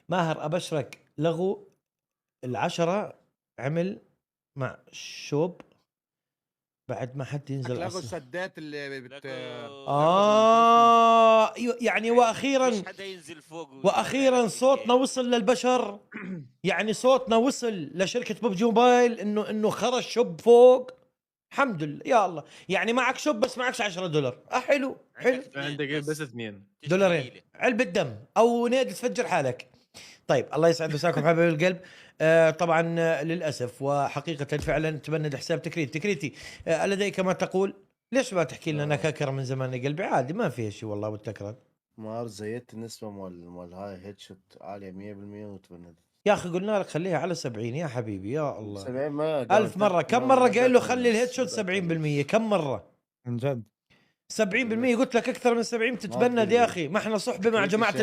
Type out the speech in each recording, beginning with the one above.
ماهر ابشرك لغوا العشرة عمل مع شوب بعد ما حد ينزل لغوا اصلا. السدات اللي يعني مش واخيرا حدا ينزل فوق واخيرا صوتنا وصل للبشر. يعني صوتنا وصل لشركة ببجي موبايل انه خرج شوب فوق. الحمد لله يا الله. يعني معك شوب بس معكش $10. حلو حلو. عندك بس 2 دولارين علبة دم او نادي تفجر حالك. طيب الله يسعد مساكم حبايب القلب. طبعا للاسف وحقيقة فعلا تبند حساب تكريتي. لديك ما تقول؟ ليش ما تحكي لنا انك هاكر من زمان يا قلبي؟ عادي ما فيها شيء والله والتكرار. ما زيدت النسبة مال هاي هيد شوت عالية 100% وتبند. يا اخي قلنا لك خليها على 70 يا حبيبي يا الله. 70 ما 1000 مرة. كم مرة قايل له خلي الهيد شوت 70%؟ كم مرة؟ عن جد 70%. قلت لك اكثر من 70 تتبند يا اخي. ما احنا صحبة مع جماعة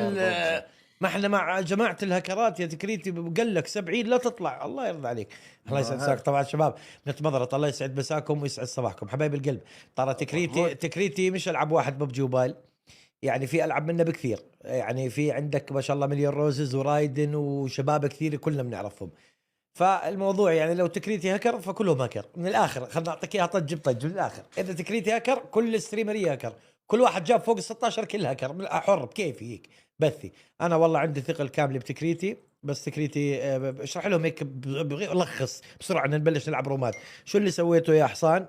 ما احنا مع جماعة الهكرات يا تكريتي. قال لك 70 لا تطلع. الله يرضى عليك. الله يسعد مساك. طبعا شباب نتمضرط. الله يسعد مساكم ويسعد صباحكم حبايب القلب. ترى تكريتي مش العب واحد ببجي موبايل. يعني في العب منه بكثير. يعني في عندك ما شاء الله مليون روزز ورايدن وشباب كثير كلنا بنعرفهم. فالموضوع يعني لو تكريتي هاكر فكلهم هاكر من الاخر. خلنا نعطيك اياها طج من الاخر. اذا تكريتي هاكر كل ستريمري هاكر. كل واحد جاب فوق ال 16 كل هاكر. حر بكيفي هيك بثي. انا والله عندي ثقه الكامله بتكريتي. بس تكريتي اشرح لهم هيك لخص بسرعه نبلش نلعب رومات. شو اللي سويته يا حصان؟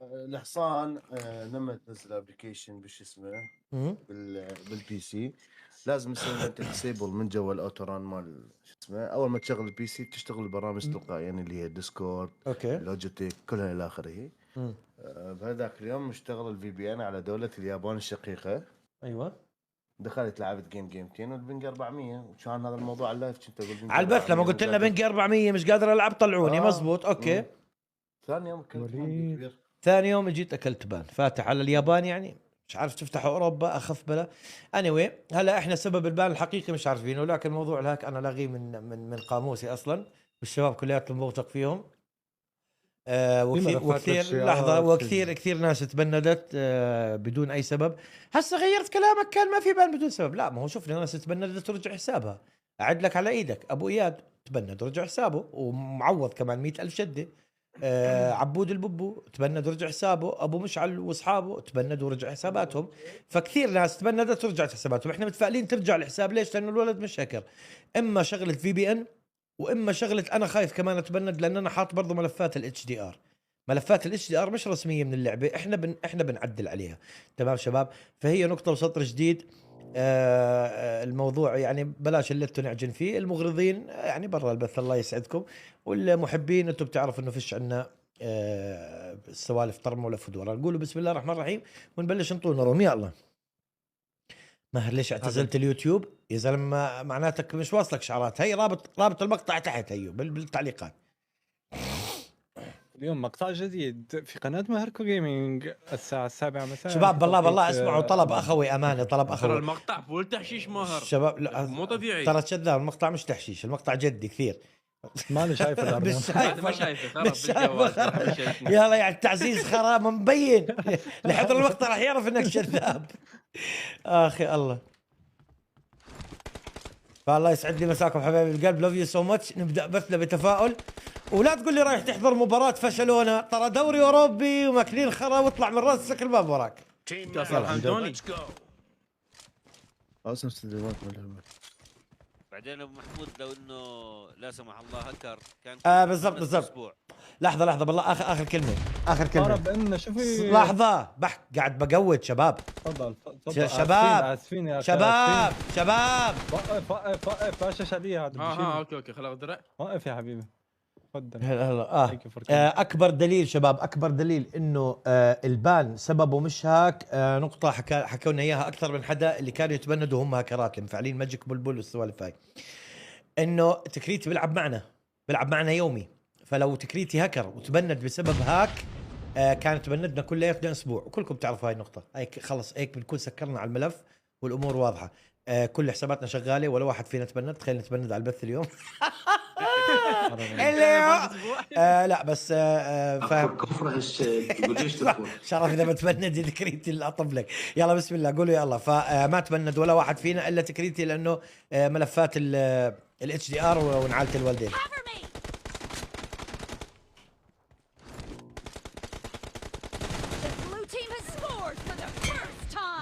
الحصان لما تنزل ابلكيشن بش اسمه بالبي سي لازم يصير انت ديسيبل من جوا الاوتوران مال شو اسمه. اول ما تشغل البي سي تشتغل البرامج تلقائيا يعني اللي هي ديسكورد لوجيتك كلها الى اخره. بهذاك اليوم اشتغل الفي بي ان على دولة اليابان الشقيقة. ايوه دخلت لعبت جيمتين والبنج 400. وكان هذا الموضوع على اللايف كنت اقول على البث لما قلت لنا بنج 400 مش قادر العب طلعوني. مزبوط اوكي. ثاني يوم كنت كبير. ثاني يوم جيت اكلت بان فاتح على اليابان. يعني مش عارف تفتح اوروبا اخف بلا. anyway هلا احنا سبب البان الحقيقي مش عارفينه. لكن موضوع الهاك انا لاغيه من قاموسي اصلا. والشباب كلياتهم موثق فيهم. وكثير لحظه وكثير ناس تبندت بدون اي سبب. هسه غيرت كلامك كان ما في بان بدون سبب. لا ما هو شفنا ناس تبندت ورجع حسابها. اعد لك على ايدك ابو اياد تبند ورجع حسابه ومعوض كمان 100,000 شده. عبود الببو تبند ورجع حسابه. ابو مشعل واصحابه تبندوا ورجع حساباتهم. فكثير ناس تبندت ورجعت حساباتهم. احنا متفائلين ترجع الحساب. ليش؟ لانه الولد مش هاكر. اما شغله في بي ان واما شغله انا خايف كمان اتبند لان انا حاط برضه ملفات الاتش دي ار. ملفات الاتش دي ار مش رسميه من اللعبه. احنا بنعدل عليها. تمام شباب. فهي نقطه وسطر جديد. الموضوع يعني بلاش اللي انتم نعجن فيه. المغرضين يعني برا البث الله يسعدكم. والمحبين انتم بتعرفوا انه فيش عندنا السوالف طرم ولا فدوره. نقولوا بسم الله الرحمن الرحيم ونبلش نطول روم. يلا ماهر ليش اعتزلت اليوتيوب يا زلمه؟ معناتك مش واصلك شعارات. هي رابط المقطع تحت هيو بالتعليقات. اليوم مقطع جديد في قناة ماهركو جيمنج الساعة 7 مساء. شباب بالله اسمعوا طلب اخوي امانه. طلب اخوي. ترى المقطع فول تحشيش ماهر. شباب مو طبيعي. ترى كذاب. المقطع مش تحشيش. المقطع جدي كثير. ماني شايفه. مش شايفه. ما شايفه. مش شايفه. يلا يعني التعزيز خراب مبين. لحضر المقطع راح يعرف انك كذاب. اخي الله. فالله يسعد لي مساكم حبايبي القلب. لوف يو سو ماتش. نبدا بثنا بتفاؤل. ولا تقول لي رايح تحضر مباراة فشلونا. ترى دوري اوروبي وماكلين خرا واطلع من راسك الباب وراك. حمدوني اصلا استديوهات بعدين ابو محمود لو انه لا سمح الله هكر كان بالضبط. لحظه بالله اخر كلمه. رب انه شوفي لحظه قاعد بقود شباب. تفضل شباب اسفين يا شباب وقف باشا علي هذا. اوكي خلاص درع. وقف يا حبيبي تفضل. اكبر دليل شباب. اكبر دليل انه البان سببه مش هاك. نقطه حكوا لنا اياها اكثر من حدا اللي كانوا يتبندوا هم هاكرات المفعلين ماجيك بلبل والسوالف هاي. انه تكريتي بيلعب معنا يومي. فلو تكريتي هاكر وتبند بسبب هاك كانت تبندنا كلياتنا اسبوع. وكلكم تعرفوا هاي النقطه. هيك خلص هيك بنكون سكرنا على الملف والامور واضحه. كل حساباتنا شغاله ولا واحد فينا تبند. تخيل نتبند على البث اليوم. اللي لا بس فاهم كفر يقول ليش تكفر؟ شرف اذا بتبند تكريتي اللي اطب لك. يلا بسم الله قولوا يلا. فما تبند ولا واحد فينا الا تكريتي لانه ملفات الاتش دي ار ونعالة الوالدين.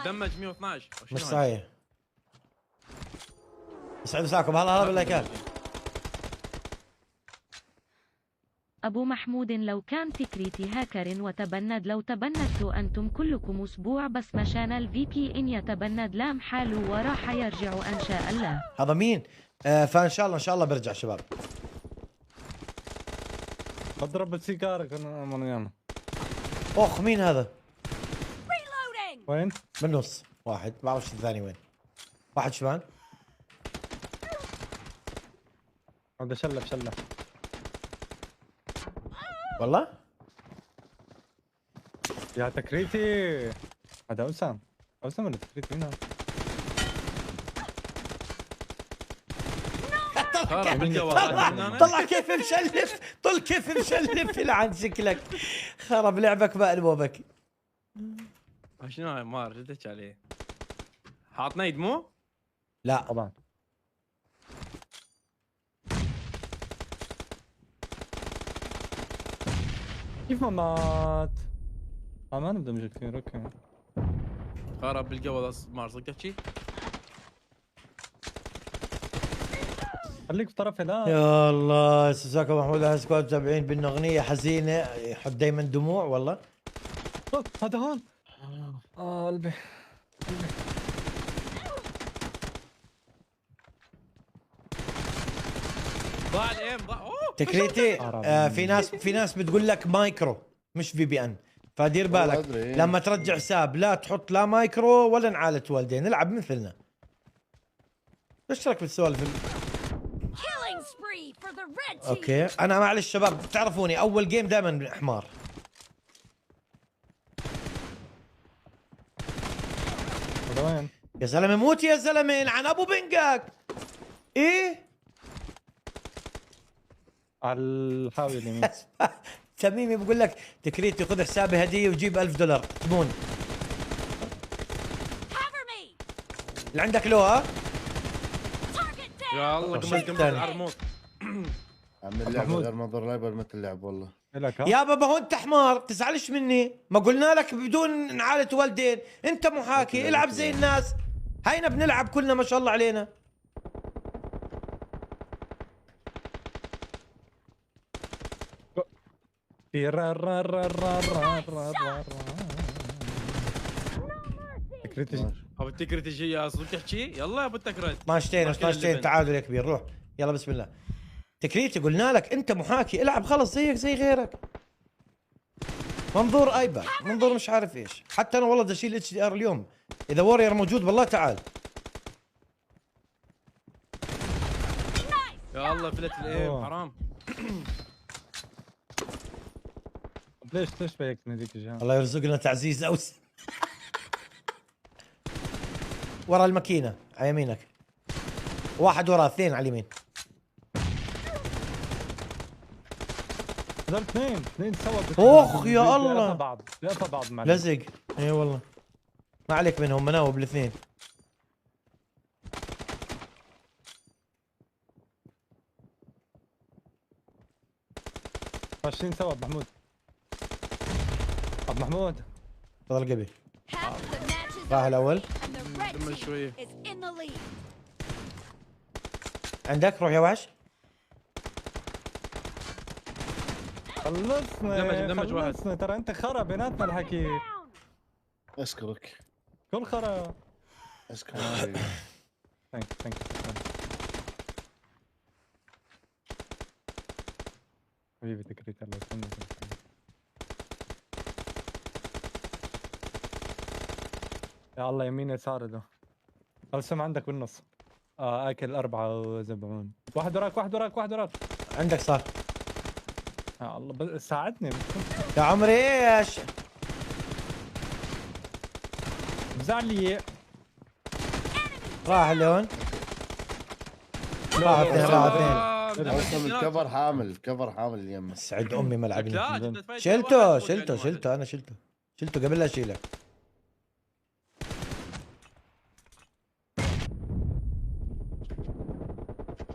دمج 112 مش صحيح. يسعد مساكم. هلا باللايكات. أبو محمود لو كان تكريتي هاكر وتبند لو تبندتوا أنتم كلكم أسبوع بس مشان الفي بي إن يتبند لام حاله وراح يرجع إن شاء الله. هذا مين؟ فإن شاء الله برجع شباب. بضرب السيجاره كنا من ياما. اخ مين هذا؟ وين؟ بالنص واحد ما بعرفش الثاني وين. واحد شمال. هذا شلف والله يا تكريتي. هذا أسام ولا تكريتي مين هذا؟ طلع كيف مشلف. طل كيف مشلف يلعن شكلك. خرب لعبك بقلبك. شنو هاي مار ردتش عليه. حاط نيد مو؟ لا طبعا. كيف ما مات؟ ما نبدا مش كثير. اوكي خرب بالجو مار صدق تحكي؟ خليك في طرفي. لا يا الله سوساكو محمود على سكواد متابعين بانه اغنيه حزينه يحط دائما دموع والله. هذا هون. قلبي ضاع الايم ضاع. اوه تكريتي في ناس بتقول لك مايكرو مش في بي ان. فدير بالك لما ترجع حساب لا تحط لا مايكرو ولا نعالة والدين. العب مثلنا. ايش رايك بالسوالف اوكي انا معلش شباب تعرفوني اول جيم دائما حمار. هذا وين؟ يا زلمه موت يا زلمه لعن ابو بنقك. ايه على الحاوية اليمين. تميمي بقول لك تكريتي خذ حسابي هديه وجيب $1000 تبون اللي عندك له. ها يا الله شكراً. قمت عرموط. عم اللعبه غير منظر لايبر مثل اللعب والله. لك ها؟ يا بابا هو انت حمار تزعلش مني. ما قلنا لك بدون نعالة والدين. انت محاكي العب زي الناس. هينا بنلعب كلنا ما شاء الله علينا. تكريتي. ابو التكريت شيء يا صدق تحكي؟ يلا يا ابو التكريت. طناشتين تعادل يا كبير. روح يلا بسم الله. تكريتي قلنا لك انت محاكي العب خلص زيك زي غيرك. منظور ايباد منظور مش عارف ايش. حتى انا والله بدي اشيل اتش دي ار اليوم. اذا وورير موجود بالله تعال. يا الله فلت الايم أوه. حرام. ليش بيك ذيك الجهه؟ الله يرزقنا تعزيز اوس. ورا الماكينه على يمينك. واحد ورا اثنين على اليمين. هذول اثنين سوا. أوخ يا الله. بيقطع بعض معلش. لزق. اي والله ما عليك منهم مناوب الاثنين. ماشيين سوا ابو محمود. ابو محمود تفضل قبي. راح الاول. دم شويه. عندك روح يا وحش. دمج واحد. خلصنا ترى انت خرا بيناتنا الحكي. اشكرك كل خرا. اشكرك. ثانك حبيبي تكريت الله يسلمك. يا الله يمين يسار ده. السم عندك بالنص. اكل 4 وزبعون. واحد وراك. عندك صار. يا الله ساعدني. يا عمري ايش؟ بزعلي. راح لون. راح اثنين. اوسم الكفر حامل، الكفر حامل اليمه. سعد امي ملعبني. لا، جدة فايت شلته واحد شلته يعني شلته انا شلته قبل لا اشيله.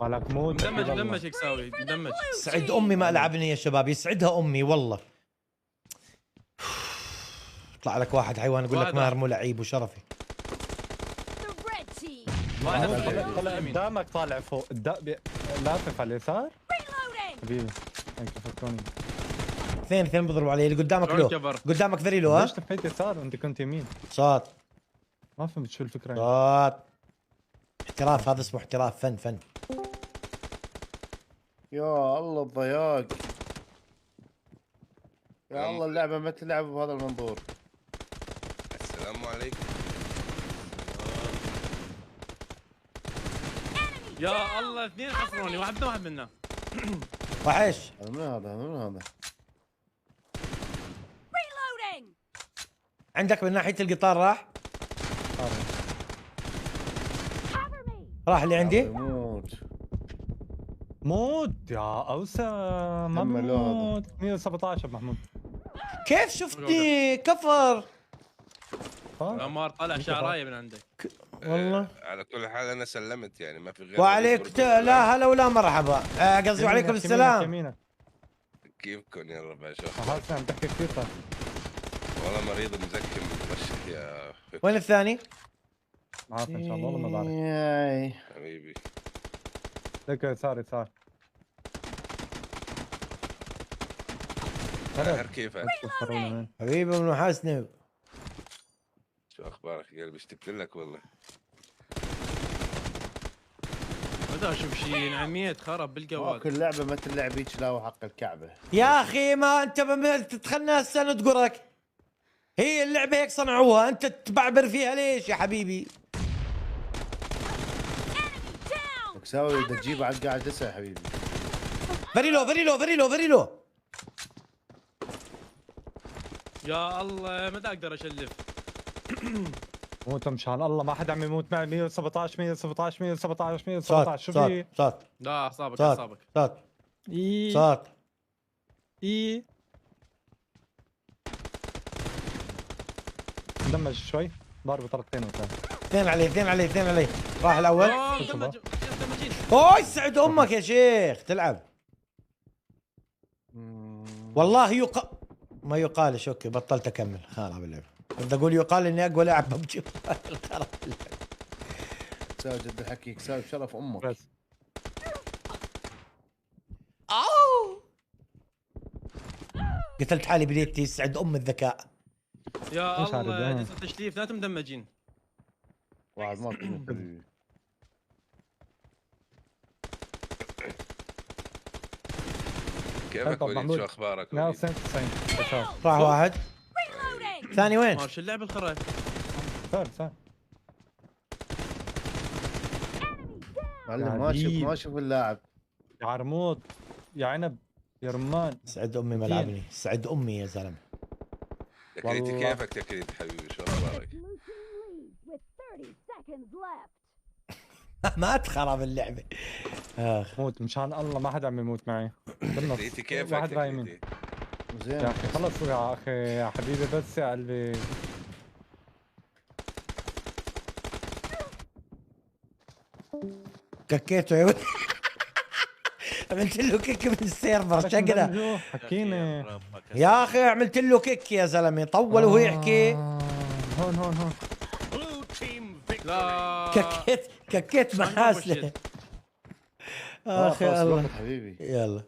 مالك موت. مدمج هيك ساوي مدمج. سعد امي ما لعبني يا شباب، يسعدها امي والله. طلع لك واحد حيوان يقول لك واحد. ماهر مو لعيب وشرفي. واحد طلع قدامك، طالع فوق لافف على اليسار. حبيبي هيك فكروني. اثنين بيضربوا علي، اللي قدامك له كفر. قدامك ذريلو. ها ليش لفيت يسار وانت كنت يمين؟ صاد ما فهمت شو الفكره. صاد احتراف، هذا اسمه احتراف، فن. يا الله الضياق، يا الله اللعبه ما تلعب بهذا المنظور. السلام عليكم. يا الله اثنين حصروني، واحد منا. وحش هذا من هذا عندك من ناحيه القطار راح اللي عندي. موت. يا اوسم ما هم له هذا. موت. 117 محمود. كيف شفتني كفر عمار طلع شعرايه من عندك. والله. على كل حال انا سلمت يعني ما في غير. وعليك لا هلا ولا مرحبا. قصدي وعليكم السلام. يمينك. كيفكم يا ربع شو حاسس عم تحكي كثير طيب. والله مريض مزكم مترشح يا وين الثاني؟ عارف ان شاء الله والله ما بعرف. ياي. حبيبي. لك يسار. ماهر كيفك؟ حبيبي ابن حسني، شو اخبارك يا قلبي؟ اشتقت لك والله. بدي اشوف شيء نعمية خرب بالجوال. كل لعبه ما تلعب هيك لا وحق الكعبه. يا اخي ما انت تتخنى هسه ندقرك. هي اللعبه هيك صنعوها، انت تبعبر فيها ليش يا حبيبي؟ تساوي بدك تجيب على القاعد لسه يا حبيبي. فريلو يا الله متى اقدر اشلف. موت مشان الله، ما حدا عم يموت معي. 117 شو في؟ صوت لا اعصابك صوت دمج شوي. ضارب طرقتين اثنين علي راح الاول. دمجين. اوه سعد امك يا شيخ تلعب. والله ما يقالش. اوكي بطلت اكمل خرب اللعبه. بدي اقول يقال اني اقوى لاعب ببجي. خرب اللعبه. ساوي جد الحكي، ساوي بشرف امك. بس قتلت حالي بديتي. سعد ام الذكاء. يا مش عارف الله يعني. جلسة تشليف لا مدمجين. واحد ما كنت حبيبي. كيفك وليد؟ محمود. شو اخبارك؟ 192 راح واحد ثاني وين؟ مار شو اللعب الخرا. سار معلم عجيب. ما شوف اللاعب. يا عرموط يا عنب يا رمان. سعد امي ملعبني، سعد امي يا زلمه. تكريتي والله. كيفك تكريتي حبيبي؟ شو اخبارك؟ ما تخرب اللعبه. موت مشان الله، ما حدا عم يموت معي بالنص. تكريتي كيفك واحد راح يمين. تكريتي؟ زين يا اخي خلص يا اخي يا حبيبي بس يا قلبي. ككيته يا ولد. عملت له كيك من السيرفر شقنا. حكيني يا اخي عملت له كيك يا زلمه. طول وهو يحكي. هون لا ككيت محاسنه. اخي الله حبيبي. يلا.